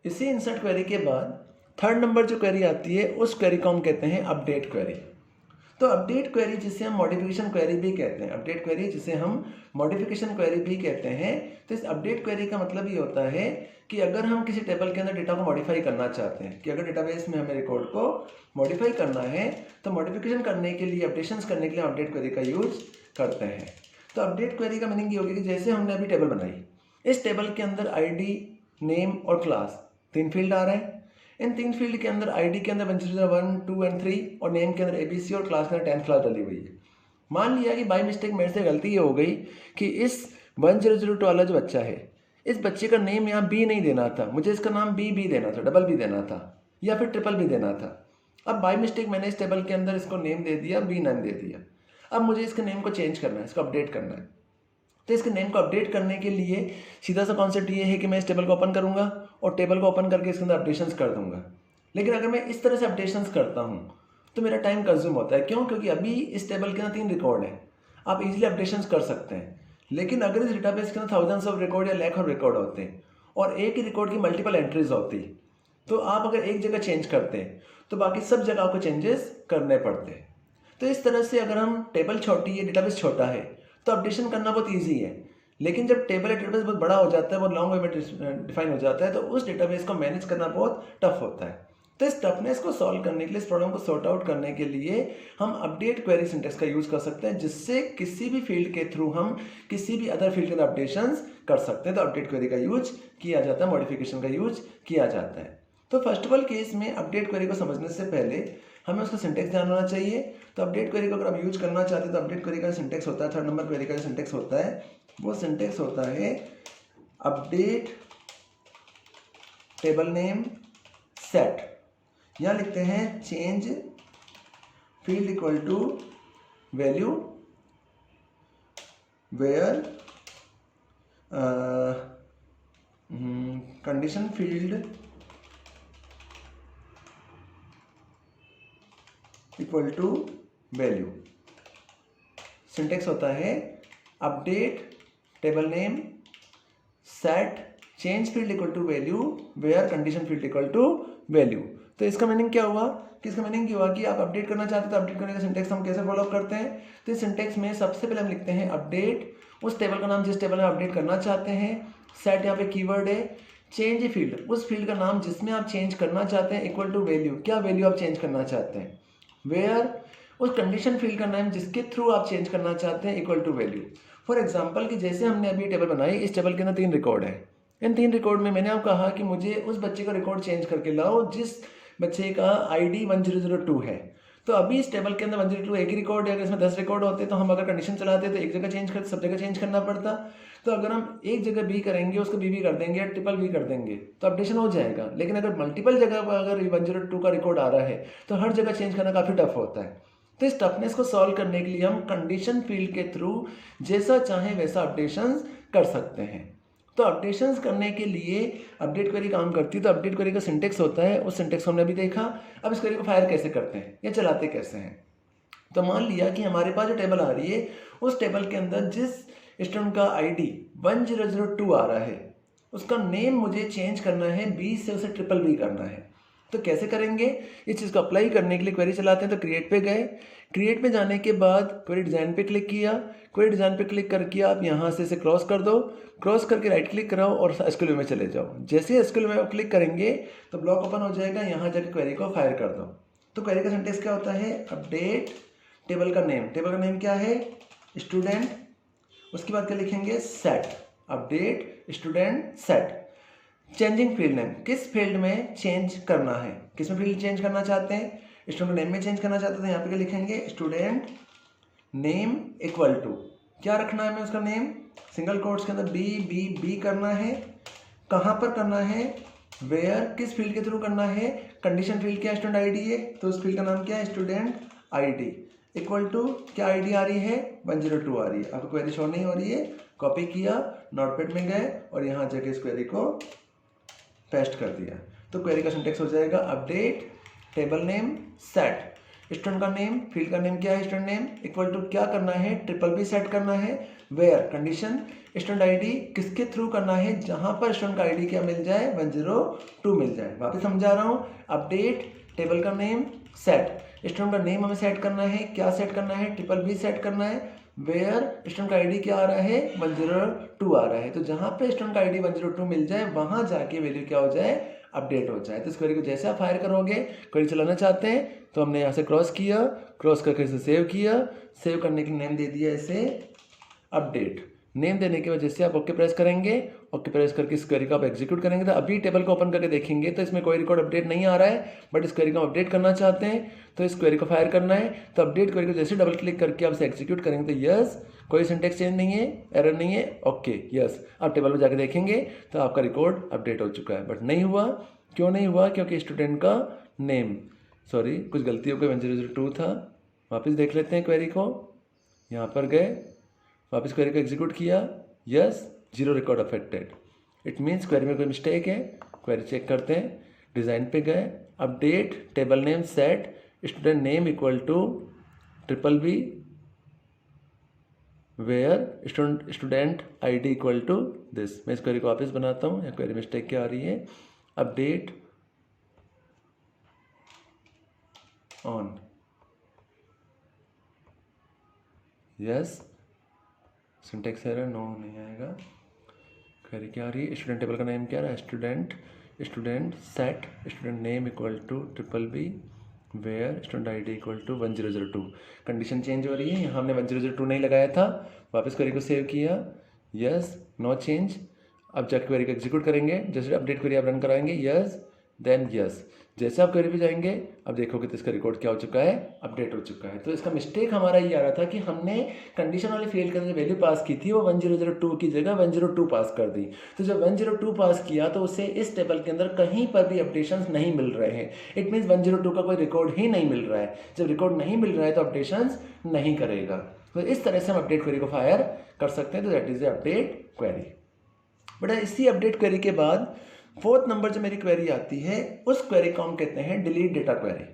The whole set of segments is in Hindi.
इसी इंसर्ट क्वेरी के बाद थर्ड नंबर जो क्वेरी आती है उस क्वेरी को हम कहते हैं अपडेट क्वेरी। तो अपडेट क्वेरी जिसे हम मॉडिफिकेशन क्वेरी भी कहते हैं, अपडेट क्वेरी जिसे हम मॉडिफिकेशन क्वेरी भी कहते हैं। तो इस अपडेट क्वेरी का मतलब ये होता है कि अगर हम किसी टेबल के अंदर डेटा को मॉडिफाई करना चाहते हैं, कि अगर डेटाबेस में हमें रिकॉर्ड को मॉडिफाई करना है तो मॉडिफिकेशन करने के लिए, अपडेशंस करने के लिए अपडेट क्वेरी का यूज करते हैं। तो अपडेट क्वेरी का मीनिंग ये होगी कि जैसे हमने अभी टेबल बनाई, इस टेबल के अंदर आईडी, नेम और क्लास 3 फील्ड आ रहे हैं। इन 3 फील्ड के अंदर आईडी के अंदर 1, 2 और 3 और नेम के अंदर ABC और क्लास के अंदर 10th क्लास डली हुई है। मान लिया कि बाय मिस्टेक मेरे से गलती ये हो गई कि इस 1002 वाला जो बच्चा है, इस बच्चे का नेम यहाँ B नहीं देना था, मुझे इसका नाम B देना था, डबल B देना था या फिर ट्रिपल B देना था। अब बाय मिस्टेक मैंने इस टेबल के अंदर इसको नेम दे दिया, B नाम दे दिया। अब मुझे इसके नेम को चेंज करना है, इसको अपडेट करना है। तो इसके नेम को अपडेट करने के लिए सीधा सा कॉन्सेप्ट ये है कि मैं इस टेबल को ओपन करूंगा और टेबल को ओपन करके इसके अंदर अपडेशंस कर दूंगा। लेकिन अगर मैं इस तरह से अपडेशंस करता हूं तो मेरा टाइम कंज्यूम होता है। क्यों? क्योंकि अभी इस टेबल के अंदर 3 रिकॉर्ड हैं, आप इजीली अपडेशंस कर सकते हैं। लेकिन अगर इस डेटाबेस के अंदर थाउजेंड्स ऑफ रिकॉर्ड या लाख ऑफ रिकॉर्ड होते हैं और एक ही रिकॉर्ड की मल्टीपल एंट्रीज होती, तो आप अगर एक जगह चेंज करते हैं तो बाकी सब जगह आपको चेंजेस करने पड़ते हैं। तो इस तरह से अगर हम टेबल छोटी है, डेटाबेस छोटा है, तो अपडेशन करना बहुत ईजी है। लेकिन जब टेबल या डेटाबेस बहुत बड़ा हो जाता है, बहुत लॉन्ग वे में डिफाइन हो जाता है, तो उस डेटाबेस को मैनेज करना बहुत टफ होता है। तो इस टफनेस को सॉल्व करने के लिए, इस प्रॉब्लम को सॉर्ट आउट करने के लिए हम अपडेट क्वेरी सिंटेक्स का यूज़ कर सकते हैं, जिससे किसी भी फील्ड के थ्रू हम किसी भी अदर फील्ड के अंदर अपडेशंस कर सकते हैं। तो अपडेट क्वेरी का यूज किया जाता है, मॉडिफिकेशन का यूज किया जाता है। तो फर्स्ट ऑफ ऑल केस में अपडेट क्वेरी को समझने से पहले हमें उसका सिंटेक्स ध्यान होना चाहिए। तो अपडेट क्वेरी को अगर आप यूज करना चाहते हैं तो अपडेट क्वेरी का सिंटेक्स होता है, थर्ड नंबर क्वेरी का जो सिंटेक्स होता है वो सिंटेक्स होता है अपडेट टेबल नेम सेट। यहाँ लिखते हैं change field equal to value where condition field equal to value. Syntax होता है update table name set change field equal to value where condition field equal to value. तो इसका मीनिंग क्या हुआ कि इसका मीनिंग क्या हुआ कि आप अपडेट करना चाहते हैं तो अपडेट करने का सिंटेक्स हम कैसे फॉलो करते हैं। तो इस सिंटेक्स में सबसे पहले हम लिखते हैं अपडेट, उस टेबल का नाम जिस टेबल में अपडेट करना चाहते हैं, सेट यहाँ पे कीवर्ड है, चेंज फील्ड उस फील्ड का नाम जिसमें आप चेंज करना चाहते हैं, इक्वल टू वैल्यू क्या वैल्यू आप चेंज करना चाहते हैं, वेयर उस कंडीशन फील्ड का नाम जिसके थ्रू आप चेंज करना चाहते हैं, equal to value. For example कि जैसे हमने अभी टेबल बनाई, इस टेबल के अंदर 3 रिकॉर्ड है। इन 3 रिकॉर्ड में मैंने आपको कहा कि मुझे उस बच्चे का रिकॉर्ड चेंज करके लाओ जिस बच्चे का ID 1002 है। तो अभी इस टेबल के अंदर 102 एक ही रिकॉर्ड है। अगर इसमें 10 रिकॉर्ड होते तो हम अगर कंडीशन चलाते तो एक जगह चेंज कर, सब जगह चेंज करना पड़ता। तो अगर हम एक जगह B करेंगे, उसको B कर देंगे या ट्रिपल B कर देंगे तो अपडेशन हो जाएगा। लेकिन अगर मल्टीपल जगह पर अगर 102 का रिकॉर्ड आ रहा है तो हर जगह चेंज करना काफ़ी टफ होता है। तो इस टफनेस को सॉल्व करने के लिए हम कंडीशन फील्ड के थ्रू जैसा चाहें वैसा अपडेशंस कर सकते हैं। तो अपडेशंस करने के लिए अपडेट क्वेरी काम करती है। तो अपडेट क्वेरी का सिंटेक्स होता है, उस सिंटेक्स को हमने अभी देखा। अब इस क्वेरी को फायर कैसे करते हैं या चलाते कैसे हैं। तो मान लिया कि हमारे पास जो टेबल आ रही है, उस टेबल के अंदर जिस स्टूडेंट का ID 1002 आ रहा है, उसका नेम मुझे चेंज करना है, B से उसे ट्रिपल B करना है। तो कैसे करेंगे? इस चीज़ को अप्लाई करने के लिए क्वेरी चलाते हैं। तो क्रिएट पे गए, क्रिएट पे जाने के बाद क्वेरी डिज़ाइन पे क्लिक किया, क्वेरी डिज़ाइन पे क्लिक करके आप यहाँ से इसे क्रॉस कर दो, क्रॉस करके राइट क्लिक कराओ और SQL में चले जाओ। जैसे ही SQL में क्लिक करेंगे तो ब्लॉक ओपन हो जाएगा, यहाँ जाकर क्वेरी को फायर कर दो। तो क्वेरी का सिंटेक्स क्या होता है? अपडेट टेबल का नेम, टेबल का नेम क्या है? स्टूडेंट। उसके बाद क्या लिखेंगे? Set, update student set. Changing field name, किस फील्ड में चेंज करना है, किस में फील्ड चेंज करना चाहते हैं, स्टूडेंट नेम में चेंज करना चाहते हैं। यहाँ पे क्या लिखेंगे? स्टूडेंट नेम इक्वल टू क्या रखना है हमें उसका नेम, सिंगल कोट्स के अंदर B करना है। कहाँ पर करना है? वेयर किस फील्ड के थ्रू करना है, कंडीशन फील्ड क्या है? स्टूडेंट ID है, तो उस फील्ड का नाम क्या है? स्टूडेंट ID इक्वल टू क्या ID आ रही है? 102 आ रही है। आपको क्वेरी शो नहीं हो रही है, कॉपी किया, नोटपैड में गए और यहाँ जाके इस क्वेरी को पेस्ट कर दिया। तो क्वेरी का सिंटेक्स हो जाएगा update table name set student का नेम, फील्ड का नेम क्या है स्टूडेंट नेम, इक्वल टू क्या करना है, ट्रिपल बी सेट करना है, वेयर कंडीशन स्टूडेंट आईडी किसके थ्रू करना है, जहां पर स्टूडेंट का आईडी क्या मिल जाए, 102 मिल जाए। वापस समझा रहा हूँ, अपडेट टेबल का नेम सेट, स्टूडेंट का नेम हमें सेट करना है, क्या सेट करना है, ट्रिपल बी सेट करना है, वेयर स्टूडेंट का आईडी क्या आ रहा है, 102 आ रहा है। तो जहां पे स्टूडेंट का आईडी 102 मिल जाए वहां जाके वैल्यू क्या हो जाए, अपडेट हो जाए। तो इस क्वेरी को जैसे आप फायर करोगे, क्वेरी चलाना चाहते हैं तो हमने यहाँ से क्रॉस किया, क्रॉस करके इसे सेव किया, सेव करने के नेम दे दिया इसे अपडेट। नेम देने के बाद जैसे आप ओके प्रेस करेंगे, ओके प्रेस करके इस क्वेरी को आप एग्जीक्यूट करेंगे तो अभी टेबल को ओपन करके देखेंगे तो इसमें कोई रिकॉर्ड अपडेट नहीं आ रहा है, बट इस क्वेरी को हम अपडेट करना चाहते हैं तो इस क्वेरी को फायर करना है। तो अपडेट क्वेरी को जैसे डबल क्लिक करके आप इसे एग्जीक्यूट करेंगे तो यस, कोई सिंटेक्स चेंज नहीं है, एरर नहीं है, ओके यस। आप टेबल में जाके देखेंगे तो आपका रिकॉर्ड अपडेट हो चुका है, बट नहीं हुआ। क्यों नहीं हुआ, क्योंकि स्टूडेंट का नेम, सॉरी कुछ गलती हो गई, 1002 था। वापस देख लेते हैं क्वेरी को, यहाँ पर गए, वापस क्वेरी को एग्जीक्यूट किया, yes, 0 record affected. It means query में कोई मिस्टेक है। क्वेरी चेक करते हैं, डिज़ाइन पे गए, update table name set student name equal to triple B where student ID equal to this. मैं इस क्वेरी को वापस बनाता हूँ, या क्वेरी मिस्टेक क्या आ रही है, update on, yes, syntax error no नहीं आएगा। क्वेरी क्या आ रही है, स्टूडेंट टेबल का नेम क्या रहा है, student set student name equal to triple B where student ID equal to 1002। Condition change हो रही है, यहाँ हमने 1002 नहीं लगाया था। वापस क्वेरी को सेव किया, यस, नो चेंज। अब जब क्वेरी को एग्जीक्यूट करेंगे, जैसे अपडेट क्वेरी आप रन कराएंगे, यस देन यस। जैसे आप क्वेरी पे जाएंगे अब देखोगे तो इसका रिकॉर्ड क्या हो चुका है, अपडेट हो चुका है। तो इसका मिस्टेक हमारा ये आ रहा था कि हमने कंडीशन वाले फील्ड के अंदर वैल्यू पास की थी, वो 1002 की जगह 102 पास कर दी। तो जब 102 पास किया तो उसे इस टेबल के अंदर कहीं पर भी अपडेशन नहीं मिल रहे हैं। इट मीन्स 102 का कोई रिकॉर्ड ही नहीं मिल रहा है। जब रिकॉर्ड नहीं मिल रहा है तो अपडेशन नहीं करेगा। तो इस तरह से हम अपडेट क्वेरी को फायर कर सकते हैं। तो that is a update query. बेटा इसी अपडेट क्वेरी के बाद 4th नंबर जो मेरी क्वेरी आती है उस क्वेरी को हम कहते हैं डिलीट डेटा क्वेरी।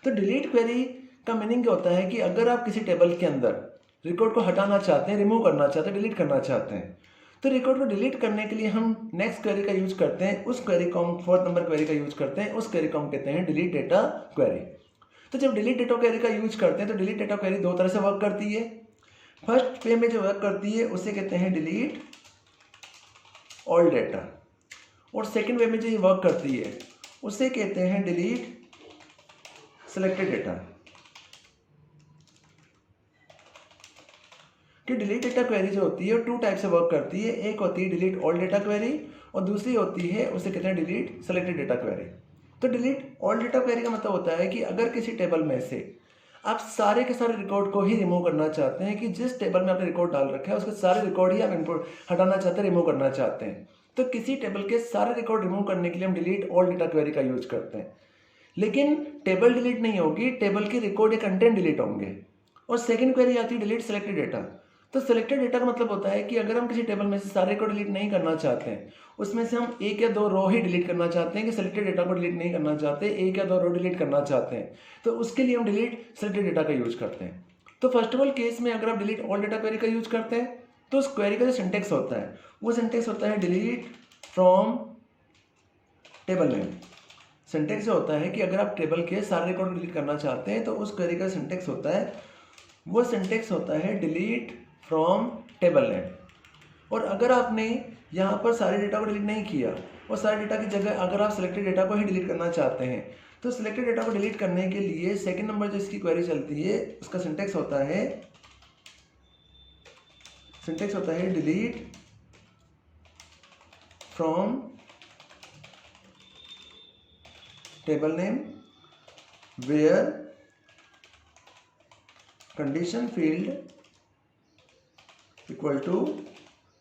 तो डिलीट क्वेरी का मीनिंग क्या होता है कि अगर आप किसी टेबल के अंदर रिकॉर्ड को हटाना चाहते हैं, रिमूव करना चाहते हैं, डिलीट करना चाहते हैं, तो रिकॉर्ड को डिलीट करने के लिए हम नेक्स्ट क्वेरी का यूज करते हैं। उस क्वेरी को हम 4th नंबर क्वेरी का यूज करते हैं। उस क्वेरी को हम कहते हैं डिलीट डेटा क्वेरी। तो जब डिलीट डेटा क्वेरी का यूज करते हैं तो डिलीट डेटा क्वेरी दो तरह से वर्क करती है। फर्स्ट वे में जो वर्क करती है उसे कहते हैं डिलीट ऑल डेटा, और सेकेंड वे में जो वर्क करती है उसे कहते हैं डिलीट सिलेक्टेड डेटा। कि डिलीट डेटा क्वेरी जो होती है वो 2 टाइप से वर्क करती है। एक होती है डिलीट ऑल डेटा क्वेरी और दूसरी होती है उसे कहते हैं डिलीट सिलेक्टेड डेटा क्वेरी। तो डिलीट ऑल डेटा क्वेरी का मतलब होता है कि अगर किसी टेबल में से आप सारे के सारे रिकॉर्ड को ही रिमूव करना चाहते हैं, कि जिस टेबल में आपने रिकॉर्ड डाल रखा है उसके सारे रिकॉर्ड ही आप इनपुट हटाना चाहते हैं, रिमूव करना चाहते हैं, तो किसी टेबल के सारे रिकॉर्ड रिमूव करने के लिए हम डिलीट ऑल डेटा क्वेरी का यूज करते हैं। लेकिन टेबल डिलीट नहीं होगी, टेबल के रिकॉर्ड या कंटेंट डिलीट होंगे। और सेकंड क्वेरी आती है डिलीट सिलेक्टेड डेटा। तो सिलेक्टेड डेटा का मतलब होता है कि अगर हम किसी टेबल में से सारे को डिलीट नहीं करना चाहते हैं, उसमें से हम 1 या 2 रो ही डिलीट करना चाहते हैं, कि सिलेक्टेड डेटा को डिलीट नहीं करना चाहते, 1 या 2 रो डिलीट करना चाहते हैं, तो उसके लिए हम डिलीट सिलेक्टेड डेटा का यूज करते हैं। तो फर्स्ट ऑफ ऑल केस में अगर आप डिलीट ऑल डेटा क्वेरी का यूज करते हैं तो उस क्वेरी का जो सिंटेक्स होता है वो सिंटेक्स होता है delete from table name. Syntax जो होता है कि अगर आप टेबल के सारे रिकॉर्ड डिलीट करना चाहते हैं तो उस क्वेरी का सिंटेक्स होता है, वो सिंटेक्स होता है डिलीट फ्रॉम टेबल नेम। और अगर आपने यहाँ पर सारे डेटा को डिलीट नहीं किया और सारे डेटा की जगह अगर आप सिलेक्टेड डेटा को ही डिलीट करना चाहते हैं, तो सिलेक्टेड डेटा को डिलीट करने के लिए सेकंड नंबर जो इसकी क्वेरी चलती है उसका सिंटेक्स होता है delete from table name where condition field equal to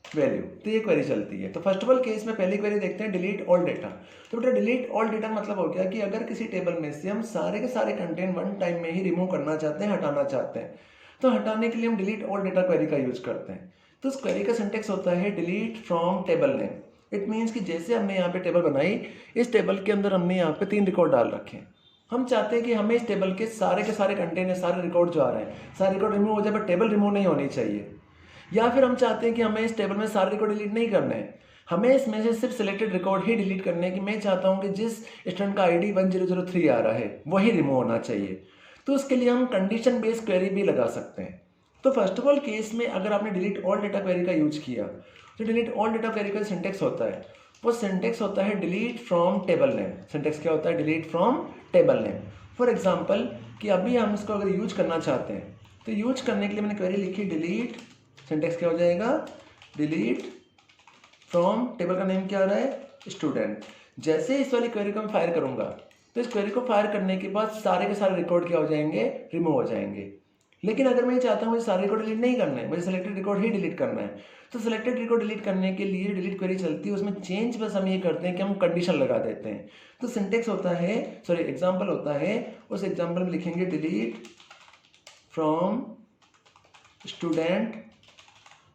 value. तो ये क्वेरी चलती है। तो फर्स्ट ऑफ ऑल केस में पहली क्वेरी देखते हैं डिलीट ऑल डेटा। तो बेटा डिलीट ऑल डेटा मतलब हो गया कि अगर किसी टेबल में से हम सारे के सारे कंटेंट वन टाइम में ही रिमूव करना चाहते हैं, हटाना चाहते हैं, तो हटाने के लिए हम डिलीट ऑल डेटा क्वेरी का यूज करते हैं। तो उस क्वेरी का सिंटेक्स होता है delete from table name. It means कि जैसे हमने यहाँ पे टेबल बनाई, इस टेबल के अंदर हमने यहाँ पे 3 रिकॉर्ड डाल रखे हैं, हम चाहते हैं कि हमें इस टेबल के सारे कंटेंट सारे रिकॉर्ड जो आ रहे हैं सारे रिकॉर्ड रिमूव हो जाए, बट टेबल रिमूव नहीं होनी चाहिए। या फिर हम चाहते हैं कि हमें इस टेबल में सारे रिकॉर्ड डिलीट नहीं करने हैं, हमें इसमें से सिर्फ सिलेक्टेड रिकॉर्ड ही डिलीट करने हैं कि मैं चाहता हूं कि जिस स्टूडेंट का आईडी 1003 आ रहा है वही रिमूव होना चाहिए। तो उसके लिए हम कंडीशन बेस्ड क्वेरी भी लगा सकते हैं। तो फर्स्ट ऑफ ऑल केस में अगर आपने डिलीट ऑल डेटा क्वेरी का यूज किया तो डिलीट ऑल डेटा क्वेरी का सिंटेक्स होता है, वो सिंटेक्स होता है delete from table name. Syntax क्या होता है? Delete from table name. For example कि अभी हम इसको अगर यूज करना चाहते हैं तो यूज करने के लिए मैंने क्वेरी लिखी डिलीट, सिंटेक्स क्या हो जाएगा? डिलीट फ्रॉम टेबल का नेम क्या आ रहा है? स्टूडेंट। जैसे इस वाली क्वेरी को मैं फायर करूंगा तो इस क्वेरी को फायर करने के बाद सारे के सारे रिकॉर्ड क्या हो जाएंगे? रिमूव हो जाएंगे। लेकिन अगर मैं चाहता हूँ मुझे सारे रिकॉर्ड डिलीट नहीं करना है, मुझे सिलेक्टेड रिकॉर्ड ही डिलीट करना है, तो सिलेक्टेड रिकॉर्ड डिलीट करने के लिए डिलीट क्वेरी चलती है, उसमें चेंज बस हम ये करते हैं कि हम कंडीशन लगा देते हैं। तो सिंटेक्स होता है, सॉरी एग्जाम्पल होता है, उस एग्जाम्पल में लिखेंगे डिलीट फ्रॉम स्टूडेंट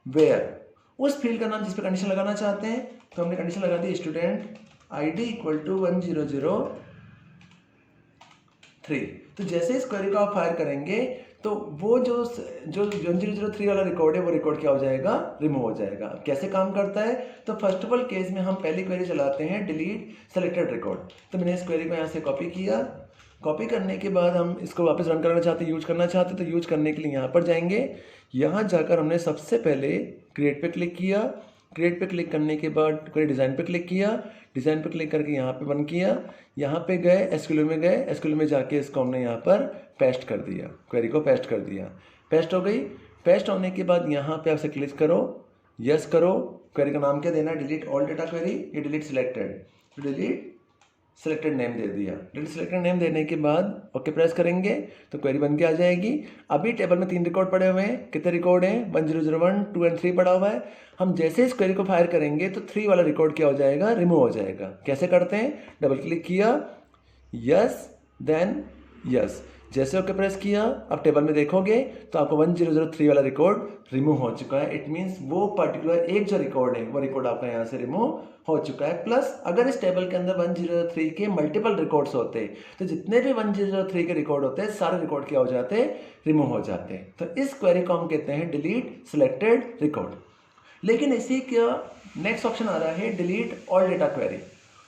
वेयर, उस फील्ड का नाम जिस पे कंडीशन लगाना चाहते हैं। तो हमने कंडीशन लगा दी स्टूडेंट आईडी इक्वल टू 1003। तो जैसे इस क्वेरी को आप फायर करेंगे तो वो जो 1003 वाला रिकॉर्ड है वो रिकॉर्ड क्या हो जाएगा? रिमूव हो जाएगा। कैसे काम करता है? तो फर्स्ट ऑफ ऑल केस में हम पहली क्वेरी चलाते हैं डिलीट सेलेक्टेड रिकॉर्ड। तो मैंने इस क्वेरी को यहाँ से कॉपी किया, कॉपी करने के बाद हम इसको वापस रन करना चाहते हैं, यूज करना चाहते हैं, तो यूज करने के लिए यहाँ पर जाएंगे। यहाँ जाकर हमने सबसे पहले क्रिएट पे क्लिक किया, क्रिएट पे क्लिक करने के बाद क्वेरी डिज़ाइन पे क्लिक किया, डिज़ाइन पे क्लिक करके यहाँ पे बन किया, यहाँ पे गए एसक्यूएल में गए, एसक्यूएल में जाके इसको हमने यहाँ पर पेस्ट कर दिया, क्वेरी को पेस्ट कर दिया, पेस्ट हो गई। पेस्ट होने के बाद यहाँ पे आपसे क्लिक करो, यस करो, क्वेरी का नाम क्या देना है? डिलीट ऑल डेटा क्वेरी, ये delete selected, delete selected name दे दिया। डिलीट सिलेक्टेड नेम देने के बाद ओके प्रेस करेंगे तो क्वेरी बन के आ जाएगी। अभी टेबल में 3 रिकॉर्ड पड़े हुए हैं, कितने रिकॉर्ड हैं? 1001, 2 और 3 पड़ा हुआ है। हम जैसे इस क्वेरी को फायर करेंगे तो 3 वाला रिकॉर्ड क्या हो जाएगा? रिमूव हो जाएगा। कैसे करते हैं? डबल क्लिक किया, यस, देन यस, जैसे ओके प्रेस किया, अब टेबल में देखोगे तो आपको 1003 वाला रिकॉर्ड रिमूव हो चुका है। इट मीन्स वो पर्टिकुलर एक जो रिकॉर्ड है वो रिकॉर्ड आपका यहाँ से रिमूव हो चुका है। प्लस अगर इस टेबल के अंदर 1003 के मल्टीपल रिकॉर्ड्स होते तो जितने भी 1003 के रिकॉर्ड होते हैं सारे रिकॉर्ड क्या हो जाते? रिमूव हो जाते। तो इस क्वेरी को हम कहते हैं डिलीट सिलेक्टेड रिकॉर्ड। लेकिन इसी का नेक्स्ट ऑप्शन आ रहा है delete all data query.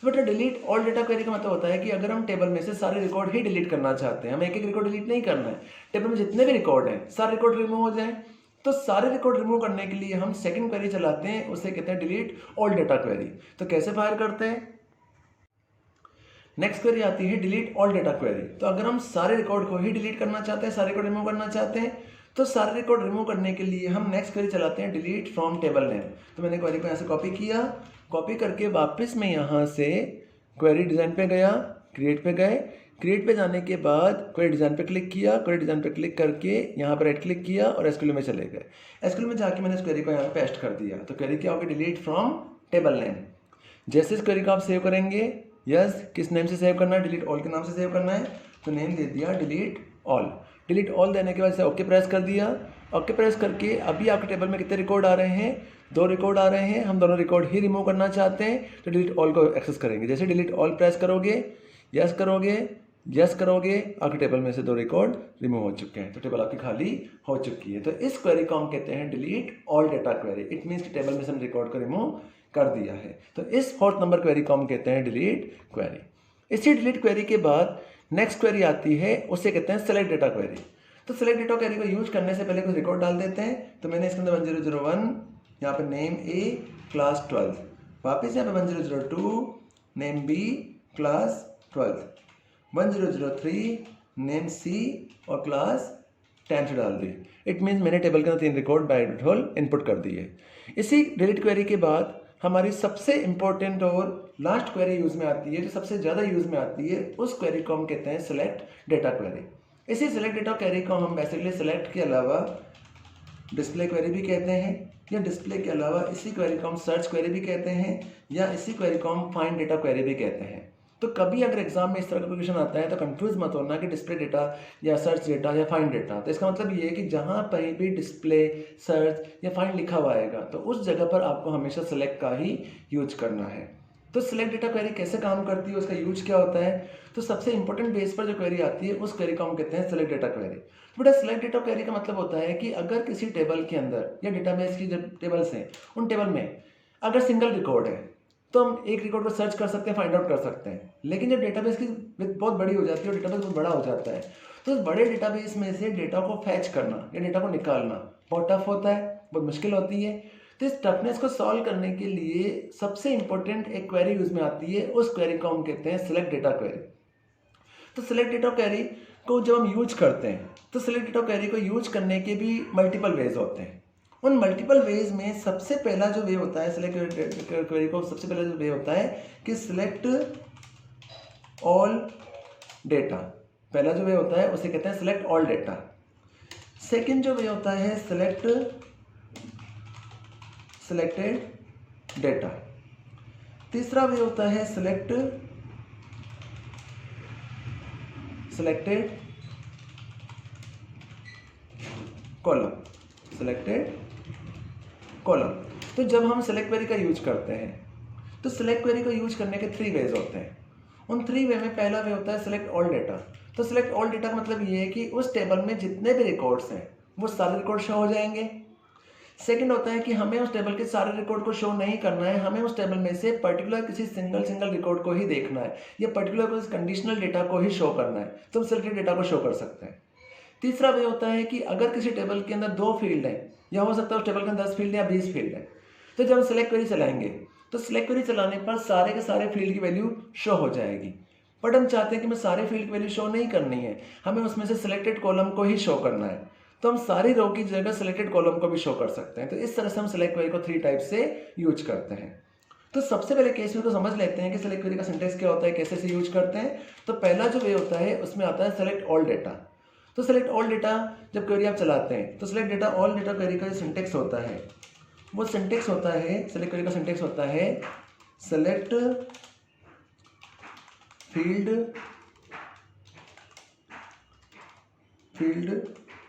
But delete all data query का मतलब होता है कि अगर हम टेबल में से सारे रिकॉर्ड ही डिलीट करना चाहते हैं, हमें एक एक रिकॉर्ड डिलीट नहीं करना है, टेबल में जितने भी रिकॉर्ड हैं सारे रिकॉर्ड रिमूव हो जाए, तो सारे रिकॉर्ड रिमूव करने के लिए हम सेकंड क्वेरी चलाते हैं, उसे कहते हैं डिलीट ऑल डेटा क्वेरी। तो कैसे फायर करते हैं? नेक्स्ट क्वेरी आती है डिलीट ऑल डेटा क्वेरी। तो अगर हम सारे रिकॉर्ड को ही डिलीट करना चाहते हैं, सारे रिकॉर्ड रिमूव करना चाहते हैं, तो सारे रिकॉर्ड रिमूव करने के लिए हम नेक्स्ट क्वेरी चलाते हैं डिलीट फ्रॉम टेबल नेम। तो मैंने क्वेरी को यहाँ से कॉपी किया, कॉपी करके वापस मैं यहाँ से क्वेरी डिज़ाइन पे गया, क्रिएट पे गए, क्रिएट पे जाने के बाद क्वेरी डिज़ाइन पे क्लिक किया, क्वेरी डिज़ाइन पे क्लिक करके यहाँ पर राइट क्लिक किया और एसक्यूएल में चले गए। एसक्यूएल में जाके मैंने इस क्वेरी को यहाँ पे पेस्ट कर दिया। तो क्वेरी क्या होगी? Delete from table name. जैसे इस क्वेरी को आप सेव करेंगे, यस, किस नेम से सेव करना है? डिलीट ऑल के नाम से सेव करना है, तो नेम दे दिया डिलीट ऑल। डिलीट ऑल देने के बाद से ओके प्रेस कर दिया। ओके प्रेस करके अभी आपके टेबल में कितने रिकॉर्ड आ रहे हैं? 2 रिकॉर्ड आ रहे हैं। हम दोनों रिकॉर्ड ही रिमूव करना चाहते हैं तो डिलीट ऑल को एक्सेस करेंगे। जैसे डिलीट ऑल प्रेस करोगे, यस करोगे, यस करोगे, आपके टेबल में से 2 रिकॉर्ड रिमूव हो चुके हैं, तो टेबल आपकी खाली हो चुकी है। तो इस क्वेरी को हम कहते हैं delete all data query. It means कि टेबल में से हम रिकॉर्ड को रिमूव कर दिया है। तो इस 4th नंबर क्वेरी को हम कहते हैं डिलीट क्वेरी। इसी डिलीट क्वेरी के बाद नेक्स्ट क्वेरी आती है, उसे कहते हैं सेलेक्ट डेटा क्वेरी। तो सेलेक्ट डेटा क्वेरी को यूज करने से पहले कुछ रिकॉर्ड डाल देते हैं। तो मैंने इसके अंदर 1001, यहाँ पे नेम ए, क्लास 12, वापस यहाँ पे 1002, नेम बी, क्लास 12, 1003, नेम सी और क्लास 10 डाल दी। इट मीन्स मैंने टेबल के अंदर 3 रिकॉर्ड बाय डिफॉल्ट इनपुट कर दिए। इसी डिलीट क्वेरी के बाद हमारी सबसे इंपॉर्टेंट और लास्ट क्वेरी यूज में आती है, जो सबसे ज़्यादा यूज में आती है, उस क्वेरी को हम कहते हैं सेलेक्ट डेटा क्वेरी। इसी सेलेक्ट डेटा क्वेरी को हम बेसिकली सेलेक्ट के अलावा डिस्प्ले क्वेरी भी कहते हैं, या डिस्प्ले के अलावा इसी क्वेरी को हम सर्च क्वेरी भी कहते हैं, या इसी क्वेरी को हम फाइंड डेटा क्वेरी भी कहते हैं। तो कभी अगर एग्जाम में इस तरह का क्वेश्चन आता है तो कंफ्यूज मत होना कि डिस्प्ले डेटा या सर्च डेटा या फाइंड डेटा। तो इसका मतलब ये है कि जहाँ कहीं भी डिस्प्ले, सर्च या फाइंड लिखा हुआ आएगा तो उस जगह पर आपको हमेशा सेलेक्ट का ही यूज करना है। तो सिलेक्ट डेटा क्वेरी कैसे काम करती है, उसका यूज क्या होता है? तो सबसे इंपॉर्टेंट बेस पर जो क्वेरी आती है उस क्वेरी को हम कहते हैं सिलेक्ट डेटा क्वेरी। बेटा सिलेक्ट डेटा क्वेरी का मतलब होता है कि अगर किसी टेबल के अंदर या डेटाबेस की जो टेबल्स हैं उन टेबल में अगर सिंगल रिकॉर्ड है तो हम एक रिकॉर्ड को सर्च कर सकते हैं, फाइंड आउट कर सकते हैं। लेकिन जब डेटाबेस की बहुत बड़ी हो जाती है और डेटाबेस बहुत बड़ा हो जाता है तो उस बड़े डेटाबेस में से डेटा को फैच करना या डेटा को निकालना बहुत टफ होता है, बहुत मुश्किल होती है। तो इस टफनेस को सॉल्व करने के लिए सबसे इंपॉर्टेंट एक क्वेरी यूज में आती है, उस क्वेरी को हम कहते हैं सिलेक्ट डेटा क्वेरी। तो सिलेक्ट डेटा क्वेरी को जब हम यूज करते हैं तो सिलेक्ट डेटा क्वेरी को यूज करने के भी मल्टीपल वेज होते हैं। उन मल्टीपल वेज में सबसे पहला जो वे होता है सिलेक्ट क्वेरी को, सबसे पहला जो वे होता है कि सिलेक्ट ऑल डेटा। पहला जो वे होता है उसे कहते हैं सिलेक्ट ऑल डेटा। सेकंड जो वे होता है सिलेक्टेड डेटा। तीसरा वे होता है सिलेक्टेड कॉलम। तो जब हम सिलेक्ट क्वेरी का यूज करते हैं तो सिलेक्ट क्वेरी को यूज करने के 3 वेज होते हैं। उन 3 वे में पहला वे होता है सिलेक्ट ऑल डेटा। तो सिलेक्ट ऑल डेटा का मतलब ये है कि उस टेबल में जितने भी रिकॉर्ड्स हैं वो सारे रिकॉर्ड शो हो जाएंगे। सेकंड होता है कि हमें उस टेबल के सारे रिकॉर्ड को शो नहीं करना है, हमें उस टेबल में से पर्टिकुलर किसी सिंगल रिकॉर्ड को ही देखना है या पर्टिकुलर किसी कंडीशनल डेटा को ही शो करना है, तो हम सिलेक्टेड डेटा को शो कर सकते हैं। तीसरा वे होता है कि अगर किसी टेबल के अंदर 2 फील्ड है या हो सकता है उस टेबल के अंदर 10 फील्ड या 20 फील्ड है, तो जब हम सिलेक्ट क्वेरी चलाएंगे तो सिलेक्ट क्वेरी चलाने पर सारे के सारे फील्ड की वैल्यू शो हो जाएगी। बट हम चाहते हैं कि हमें सारे फील्ड की वैल्यू शो नहीं करनी है, हमें उसमें से सिलेक्टेड कॉलम को ही शो करना है, तो हम सारी रो की जगह सिलेक्टेड कॉलम को भी शो कर सकते हैं। तो इस तरह से हम सिलेक्ट क्वेरी को 3 टाइप से यूज करते हैं। तो सबसे पहले केस में तो समझ लेते हैं कि सिलेक्ट क्वेरी का सिंटेक्स क्या होता है, कैसे से यूज करते हैं। तो पहला जो वे होता है उसमें आता है सिलेक्ट ऑल डेटा। तो सिलेक्ट ऑल डेटा जब क्वेरी आप चलाते हैं तो select data all data query का जो सिंटेक्स होता है वो सिंटेक्स होता है, सिलेक्ट क्वेरी का सिंटेक्स होता है सेलेक्ट फील्ड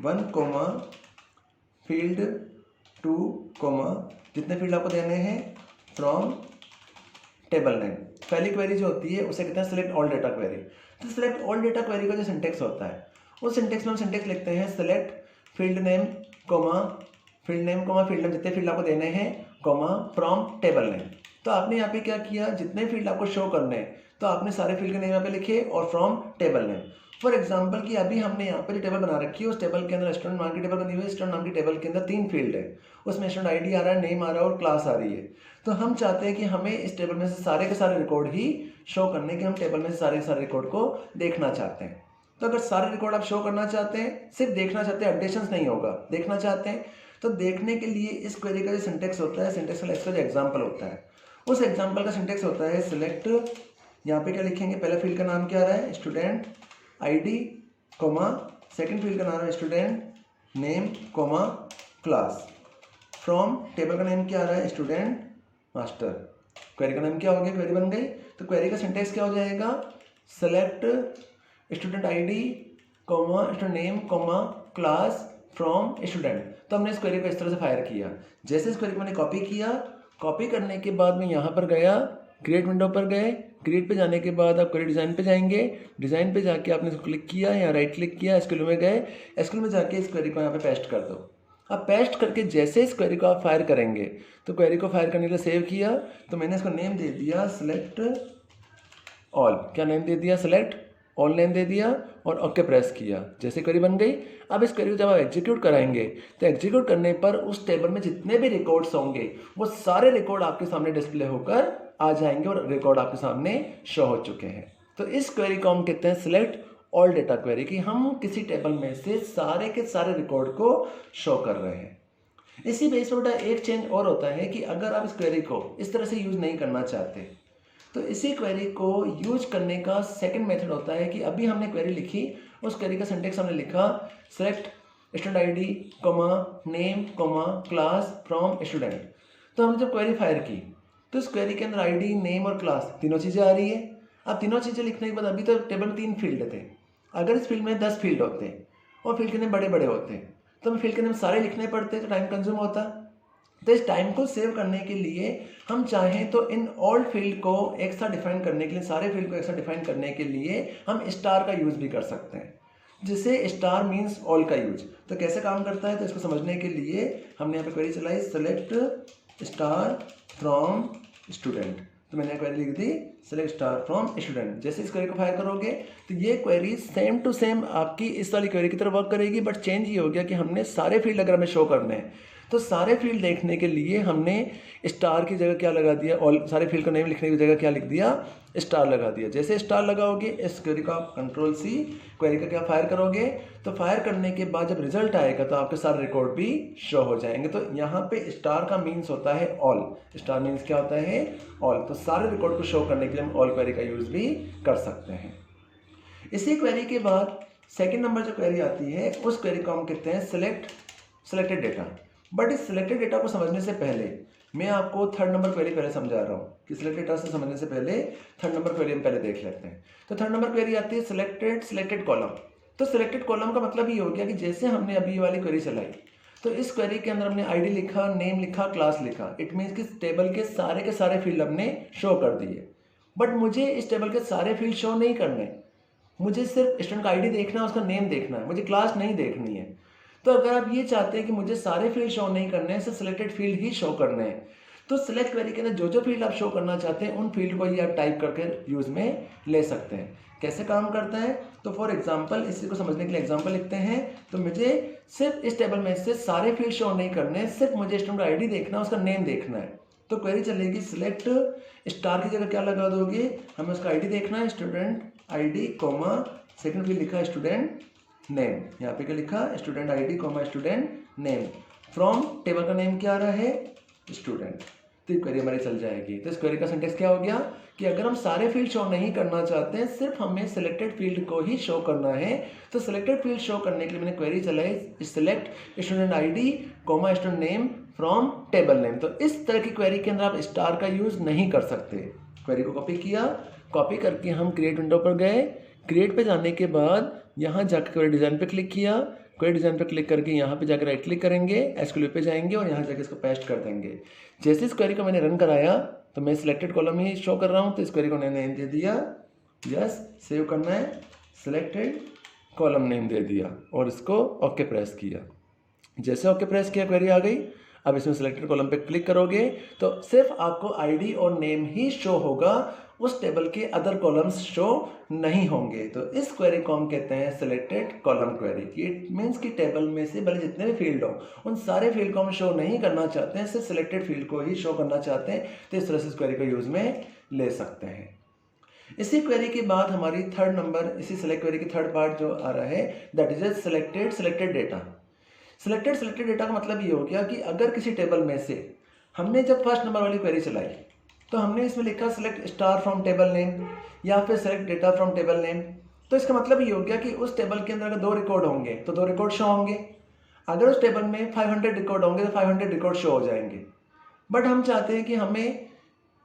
1, फील्ड 2, जितने फील्ड आपको देने हैं फ्रॉम टेबल नेम। पहली क्वेरी जो होती है उसे कहते हैं सिलेक्ट ऑल डेटा क्वेरी। तो सिलेक्ट ऑल डेटा क्वेरी का जो सिंटेक्स होता है उस सिंटेक्स में हम सिंटेक्स लिखते हैं सिलेक्ट फील्ड नेम जितने फील्ड आपको देने हैं फ्रॉम टेबल नेम। तो आपने यहाँ पे क्या किया, जितने फील्ड आपको शो करने हैं तो आपने सारे फील्ड के नेम यहाँ पे लिखे और from table name. For example कि अभी हमने यहाँ पर जो टेबल बना रखी है उस टेबल के अंदर स्टूडेंट नाम की टेबल बनी हुई है। स्टूडेंट नाम की टेबल के अंदर 3 फील्ड है, उसमें स्टूडेंट आईडी आ रहा है, नेम आ रहा है और क्लास आ रही है। तो हम चाहते हैं कि हमें इस टेबल में से सारे के सारे रिकॉर्ड ही शो करने के, हम टेबल में से सारे के सारे रिकॉर्ड को देखना चाहते हैं। तो अगर सारे रिकॉर्ड आप शो करना चाहते हैं, सिर्फ देखना चाहते हैं, अपडेशंस नहीं होगा, देखना चाहते हैं, तो देखने के लिए इस क्वेरी का जो सिंटेक्स होता है, सिंटेक्स का इसका जो एग्जाम्पल होता है उस एग्जाम्पल का सिंटेक्स होता है सिलेक्ट, यहाँ पे क्या लिखेंगे, पहला फील्ड का नाम क्या आ रहा है स्टूडेंट आईडी, सेकंड फील्ड का नाम है student name, class, from table का नेम क्या आ रहा है स्टूडेंट मास्टर। क्वेरी का नाम क्या हो गया, क्वेरी बन गई। तो क्वेरी का सिंटेक्स क्या हो जाएगा, select student ID, student name, class from student. तो हमने इस क्वेरी को इस तरह से फायर किया। जैसे इस क्वेरी को मैंने कॉपी किया, कॉपी करने के बाद मैं यहाँ पर गया, क्रिएट विंडो पर गए, क्रिएट पे जाने के बाद आप क्वेरी डिज़ाइन पे जाएंगे, डिज़ाइन पे जाके आपने इसको क्लिक किया या राइट क्लिक किया, एसक्यूएल में गए, एसक्यूएल में जाके इस क्वेरी को यहाँ पे पेस्ट कर दो। अब पेस्ट करके जैसे इस क्वेरी को आप फायर करेंगे, तो क्वेरी को फायर करने के लिए सेव किया, तो मैंने इसको नेम दे दिया सिलेक्ट ऑल। क्या नेम दे दिया, सिलेक्ट ऑल नेम दे दिया और ओके प्रेस किया, जैसे क्वेरी बन गई। अब इस क्वेरी को जब आप एग्जीक्यूट कराएंगे तो एग्जीक्यूट करने पर उस टेबल में जितने भी रिकॉर्ड्स होंगे वो सारे रिकॉर्ड आपके सामने डिस्प्ले होकर आ जाएंगे और रिकॉर्ड आपके सामने शो हो चुके हैं। तो इस क्वेरी को हम कहते हैं सिलेक्ट ऑल डेटा क्वेरी, कि हम किसी टेबल में से सारे के सारे रिकॉर्ड को शो कर रहे हैं। इसी बेस पर बेटा एक चेंज और होता है कि अगर आप इस क्वेरी को इस तरह से यूज नहीं करना चाहते तो इसी क्वेरी को यूज करने का सेकंड मेथड होता है कि अभी हमने क्वेरी लिखी, उस क्वेरी का सिंटेक्स हमने लिखा select student ID, name, class from student. तो हमने जब क्वेरी फायर की तो इस क्वेरी के अंदर आईडी, नेम और क्लास तीनों चीज़ें आ रही है। अब तीनों चीज़ें लिखने के बाद अभी तो टेबल में 3 फील्ड थे, अगर इस फील्ड में 10 फील्ड होते और फील्ड के नेम बड़े बड़े होते तो हमें फील्ड के नेम सारे लिखने पड़ते तो टाइम कंज्यूम होता। तो इस टाइम को सेव करने के लिए हम चाहें तो इन ऑल फील्ड को एक साथ डिफाइन करने के लिए, सारे फील्ड को एक साथ डिफाइन करने के लिए हम स्टार का यूज़ भी कर सकते हैं, जिसे स्टार मीन्स ऑल का यूज। तो कैसे काम करता है, तो इसको समझने के लिए हमने यहाँ पे क्वेरी चलाई सेलेक्ट स्टार फ्रॉम स्टूडेंट। तो मैंने क्वेरी लिख दी सेलेक्ट स्टार फ्रॉम स्टूडेंट। जैसे इस क्वेरी को फायर करोगे तो ये क्वेरी सेम टू सेम आपकी इस वाली क्वेरी की तरह वर्क करेगी, बट चेंज ये हो गया कि हमने सारे फील्ड अगर हमें शो करने हैं तो सारे फील्ड देखने के लिए हमने स्टार की जगह क्या लगा दिया, ऑल सारे फील्ड का नेम लिखने की जगह क्या लिख दिया, स्टार लगा दिया। जैसे स्टार लगाओगे इस क्वेरी का कंट्रोल सी क्वेरी का क्या फायर करोगे, तो फायर करने के बाद जब रिजल्ट आएगा तो आपके सारे रिकॉर्ड भी शो हो जाएंगे। तो यहाँ पे स्टार का मीन्स होता है ऑल, स्टार मीन्स क्या होता है ऑल। तो सारे रिकॉर्ड को शो करने के लिए हम ऑल क्वेरी का यूज भी कर सकते हैं। इसी क्वेरी के बाद सेकेंड नंबर जो क्वेरी आती है उस क्वेरी को हम कहते हैं सेलेक्टेड डेटा। बट इस सिलेक्टेड डेटा को समझने से पहले मैं आपको थर्ड नंबर क्वेरी पहले समझा रहा हूँ कि सिलेक्टेड डेटा से समझने से पहले थर्ड नंबर क्वेरी हम पहले देख लेते हैं। तो थर्ड नंबर क्वेरी आती है सिलेक्टेड कॉलम। तो सिलेक्टेड कॉलम का मतलब ये हो गया कि जैसे हमने अभी ये वाली क्वेरी चलाई तो इस क्वेरी के अंदर हमने आईडी लिखा, नेम लिखा, क्लास लिखा। इट मीन्स कि टेबल के सारे फील्ड हमने शो कर दिए। बट मुझे इस टेबल के सारे फील्ड शो नहीं करने, मुझे सिर्फ स्टूडेंट का आईडी देखना है, उसका नेम देखना है, मुझे क्लास नहीं देखनी है। तो अगर आप ये चाहते हैं कि मुझे सारे फील्ड शो नहीं करने हैं, सिर्फ सिलेक्टेड फील्ड ही शो करने हैं, तो सिलेक्ट क्वेरी के अंदर जो फील्ड आप शो करना चाहते हैं उन फील्ड को ही आप टाइप करके यूज में ले सकते हैं। कैसे काम करता है, तो फॉर एग्जांपल इसी को समझने के लिए एग्जांपल लिखते हैं। तो मुझे सिर्फ इस टेबल में से सारे फील्ड शो नहीं करने, सिर्फ मुझे स्टूडेंट का आईडी देखना है, उसका नेम देखना है। तो क्वेरी चलेगी सिलेक्ट स्टार की जगह क्या लगा दोगे, हमें उसका आईडी देखना है, student ID comma second field लिखा है स्टूडेंट नेम, यहाँ पे क्या लिखा student ID comma student name, from table का नेम क्या आ रहा है स्टूडेंट। तो ये क्वेरी हमारी चल जाएगी। तो इस क्वेरी का सिंटेक्स क्या हो गया कि अगर हम सारे फील्ड शो नहीं करना चाहते हैं, सिर्फ हमें सिलेक्टेड फील्ड को ही शो करना है, तो सिलेक्टेड फील्ड शो करने के लिए मैंने क्वेरी चलाई select student ID comma student name from table name. तो इस तरह की क्वेरी के अंदर आप स्टार का यूज नहीं कर सकते। क्वेरी को कॉपी किया, कॉपी करके हम क्रिएट विंडो पर गए। क्रिएट पे जाने के बाद यहाँ जाकर क्वेरी डिज़ाइन पे क्लिक किया। क्वेरी डिज़ाइन पे क्लिक करके यहाँ पे जाकर राइट क्लिक करेंगे, एसक्यूएल पे जाएंगे और यहाँ जाकर इसको पेस्ट कर देंगे। जैसे इस क्वेरी को मैंने रन कराया तो मैं सिलेक्टेड कॉलम ही शो कर रहा हूँ, तो इस क्वेरी को मैंने नेम दे दिया, यस सेव करना है, सिलेक्टेड कॉलम नेम दे दिया और इसको ओके प्रेस किया। जैसे ओके प्रेस किया क्वेरी आ गई। अब इसमें सिलेक्टेड कॉलम पे क्लिक करोगे तो सिर्फ आपको आईडी और नेम ही शो होगा, उस टेबल के अदर कॉलम्स शो नहीं होंगे। तो इस क्वेरी को हम कहते हैं selected column query. It means कि टेबल में से भले जितने भी फील्ड हो उन सारे फील्ड को हम शो नहीं करना चाहते हैं, सिर्फ सिलेक्टेड फील्ड को ही शो करना चाहते हैं। तो इस तरह से इस क्वेरी को यूज में ले सकते हैं। इसी क्वेरी के बाद हमारी थर्ड नंबर, इसी सिलेक्ट क्वेरी की थर्ड पार्ट जो आ रहा है that is selected data. Selected data का मतलब ये हो गया कि अगर किसी टेबल में से हमने जब फर्स्ट नंबर वाली क्वेरी चलाई तो हमने इसमें लिखा select star from table name या फिर select data from table name, तो इसका मतलब ये हो गया कि उस टेबल के अंदर अगर 2 रिकॉर्ड होंगे तो 2 रिकॉर्ड शो होंगे। अगर उस टेबल में 500 रिकॉर्ड होंगे तो 500 रिकॉर्ड शो हो जाएंगे। बट हम चाहते हैं कि हमें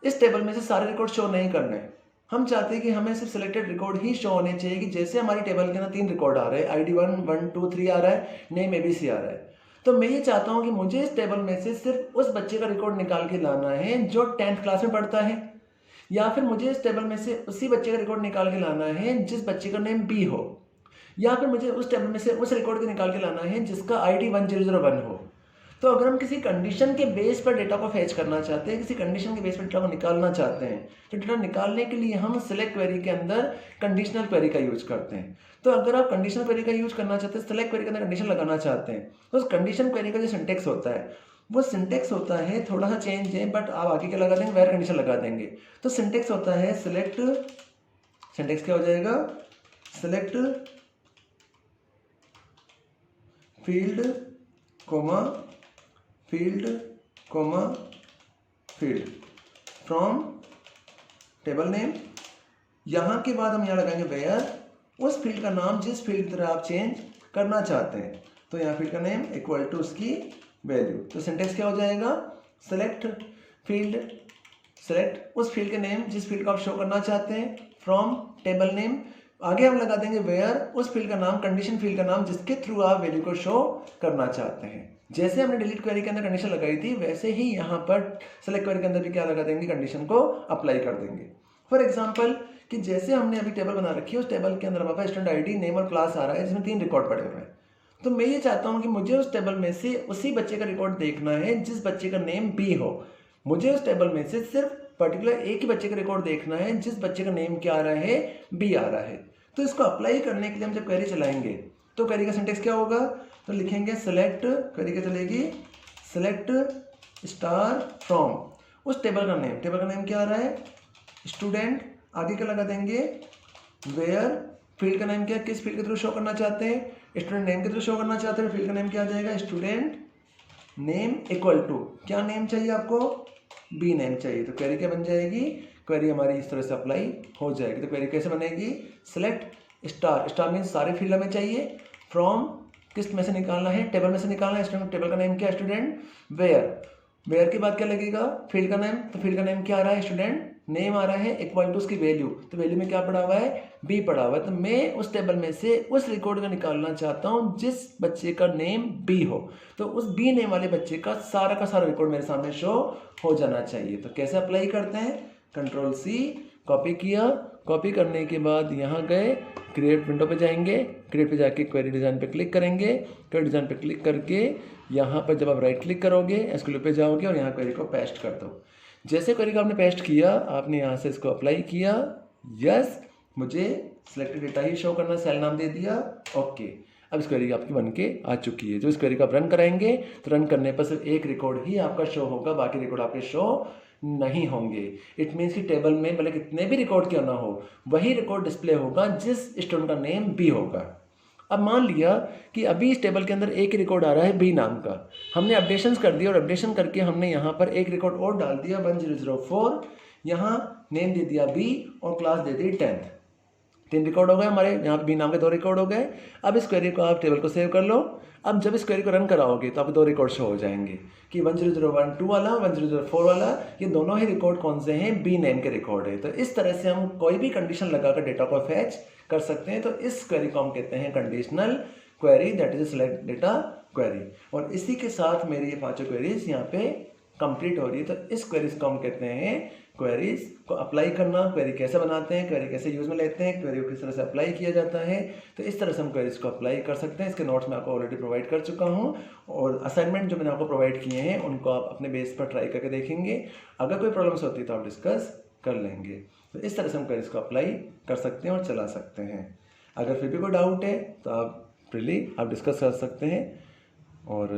इस टेबल में से सारे रिकॉर्ड शो नहीं करने, हम चाहते हैं कि हमें सिर्फ सिलेक्टेड रिकॉर्ड ही शो होने चाहिए। कि जैसे हमारी टेबल के अंदर 3 रिकॉर्ड आ रहे हैं, ID 1, 1, 2, 3 आ रहा है, नेम ABC आ रहा है, तो मैं ये चाहता हूँ कि मुझे इस टेबल में से सिर्फ उस बच्चे का रिकॉर्ड निकाल के लाना है जो 10th क्लास में पढ़ता है, या फिर मुझे इस टेबल में से उसी बच्चे का रिकॉर्ड निकाल के लाना है जिस बच्चे का नेम B हो, या फिर मुझे उस टेबल में से उस रिकॉर्ड को निकाल के लाना है जिसका ID 1001 हो। तो अगर हम किसी कंडीशन के बेस पर डेटा को फैच करना चाहते हैं, किसी कंडीशन के बेस पर डेटा को निकालना चाहते हैं, तो डेटा निकालने के लिए हम सिलेक्ट क्वेरी के अंदर कंडीशनल क्वेरी का यूज करते हैं। तो अगर आप कंडीशनल क्वेरी का यूज करना चाहते हैं, सिलेक्ट क्वेरी के अंदर कंडीशन लगाना चाहते हैं, तो उस कंडीशन क्वेरी का जो सिंटेक्स होता है वो सिंटेक्स होता है थोड़ा सा चेंज है, बट आप आगे क्या लगा देंगे, वेयर कंडीशन लगा देंगे। तो सिंटेक्स होता है सिलेक्ट, सिंटेक्स क्या हो जाएगा, select field comma field from table name. यहाँ के बाद हम यहाँ लगाएंगे वेयर, उस फील्ड का नाम जिस फील्ड की तरह आप चेंज करना चाहते हैं। तो यहाँ फील्ड का नेम इक्वल टू उसकी वैल्यू। तो सिंटेक्स क्या हो जाएगा, सिलेक्ट फील्ड, सिलेक्ट उस फील्ड के नेम जिस फील्ड को आप शो करना चाहते हैं, फ्रॉम टेबल नेम, आगे हम लगा देंगे वेयर, उस फील्ड का नाम, कंडीशन फील्ड का नाम जिसके थ्रू आप वैल्यू को शो करना चाहते हैं। जैसे हमने डिलीट क्वेरी के अंदर कंडीशन लगाई थी वैसे ही यहाँ पर सेलेक्ट क्वेरी के अंदर भी क्या लगा देंगे, कंडीशन को अप्लाई कर देंगे। फॉर एग्जाम्पल कि जैसे हमने अभी टेबल बना रखी है, उस टेबल के अंदर हमारे पास स्टूडेंट आईडी, नेम और क्लास आ रहा है, जिसमें 3 रिकॉर्ड पड़े हुए हैं। तो मैं ये चाहता हूँ कि मुझे उस टेबल में से उसी बच्चे का रिकॉर्ड देखना है जिस बच्चे का नेम बी हो। मुझे उस टेबल में से सिर्फ पर्टिकुलर एक ही बच्चे का रिकॉर्ड देखना है जिस बच्चे का नेम क्या आ रहा है, बी आ रहा है। तो इसको अप्लाई करने के लिए हम जब क्वेरी चलाएंगे तो क्वेरी का सिंटेक्स क्या होगा, तो लिखेंगे सेलेक्ट, क्वेरी क्या चलेगी, सेलेक्ट स्टार फ्रॉम उस टेबल का नेम। टेबल का नेम क्या आ रहा है, स्टूडेंट। आगे क्या लगा देंगे, वेयर। फील्ड का नेम क्या, किस फील्ड के थ्रू शो करना चाहते हैं, स्टूडेंट नेम के थ्रू शो करना चाहते हैं। फील्ड का नेम क्या आ जाएगा, स्टूडेंट नेम इक्वल टू, क्या नेम चाहिए आपको, बी नेम चाहिए। तो क्वेरी क्या बन जाएगी, क्वेरी हमारी इस तरह से अप्लाई हो जाएगी। तो क्वेरी कैसे बनेगी, सेलेक्ट स्टार, स्टार मीन्स सारे फील्ड हमें चाहिए, फ्रॉम किस में से निकालना है, टेबल में से निकालना है। स्टूडेंट, टेबल का नेम क्या है, स्टूडेंट। वेयर, वेयर के बाद क्या लगेगा, फील्ड का नेम। तो फील्ड का नेम क्या आ रहा है, स्टूडेंट नेम आ रहा है, इक्वल टू उसकी वैल्यू। तो वैल्यू में क्या पड़ा हुआ है, बी पड़ा हुआ है। तो मैं उस टेबल में से उस रिकॉर्ड का निकालना चाहता हूं जिस बच्चे का नेम बी हो। तो उस बी नेम वाले बच्चे का सारा रिकॉर्ड मेरे सामने शो हो जाना चाहिए। तो कैसे अप्लाई करते हैं, कंट्रोल सी, कॉपी किया, कॉपी करने के बाद यहाँ गए, क्रिएट विंडो पे जाएंगे, क्रिएट पे जाके क्वेरी डिज़ाइन पे क्लिक करेंगे। क्वेरी डिज़ाइन पे क्लिक करके यहाँ पर जब आप राइट क्लिक करोगे एसक्यूएल पे जाओगे और यहाँ क्वेरी को पेस्ट कर दो। जैसे क्वेरी को आपने पेस्ट किया, आपने यहाँ से इसको अप्लाई किया, यस, मुझे सिलेक्टेड डेटा ही शो करना, सेल नाम दे दिया, ओके। अब इस क्वेरी आपकी बन के आ चुकी है। जो इस क्वेरी को आप रन कराएंगे तो रन करने पर सिर्फ एक रिकॉर्ड ही आपका शो होगा, बाकी रिकॉर्ड आपके शो नहीं होंगे। इट मीन्स कि टेबल में भले कितने भी रिकॉर्ड क्यों ना हो, वही रिकॉर्ड डिस्प्ले होगा जिस स्टूडेंट का नेम बी होगा। अब मान लिया कि अभी इस टेबल के अंदर एक रिकॉर्ड आ रहा है बी नाम का, हमने अपडेशंस कर दिया और अपडेशन करके हमने यहाँ पर एक रिकॉर्ड और डाल दिया 1004, यहाँ नेम दे दिया बी और क्लास दे दी 10th। 3 रिकॉर्ड हो गए हमारे, यहाँ पे बी नाम के 2 रिकॉर्ड हो गए। अब इस क्वेरी को आप टेबल को सेव कर लो। अब जब इस क्वेरी को रन कराओगे तो आपको 2 रिकॉर्ड शो हो जाएंगे कि 1001 वाला, 1004 वाला, ये दोनों ही रिकॉर्ड कौन से हैं, बी नेम के रिकॉर्ड है। तो इस तरह से हम कोई भी कंडीशन लगाकर डेटा को फैच कर सकते हैं। तो इस क्वेरी को हम कहते हैं conditional query, that is select data query. और इसी के साथ मेरी ये 5 क्वेरीज यहाँ पे कंप्लीट हो रही है। तो इस क्वेरीज को हम कहते हैं क्वेरीज को अप्लाई करना। क्वेरी कैसे बनाते हैं, क्वेरी कैसे यूज में लेते हैं, क्वेरी को किस तरह से अप्लाई किया जाता है। तो इस तरह से हम क्वेरीज को अप्लाई कर सकते हैं। इसके नोट्स मैं आपको ऑलरेडी प्रोवाइड कर चुका हूँ और असाइनमेंट जो मैंने आपको प्रोवाइड किए हैं उनको आप अपने बेस पर ट्राई करके देखेंगे। अगर कोई प्रॉब्लम्स होती है तो आप डिस्कस कर लेंगे। तो इस तरह से हम क्वेरीज को अप्लाई कर सकते हैं और चला सकते हैं। अगर फिर भी कोई डाउट है तो आप फ्रीली आप डिस्कस कर सकते हैं और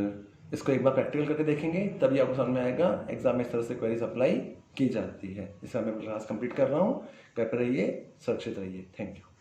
इसको एक बार प्रैक्टिकल करके देखेंगे, तभी आपको समझ में आएगा एग्जाम में इस तरह से क्वेरीज अप्लाई की जाती है। इसमें मैं क्लास कंप्लीट कर रहा हूँ। घर पर रहिए, सुरक्षित रहिए। Thank you.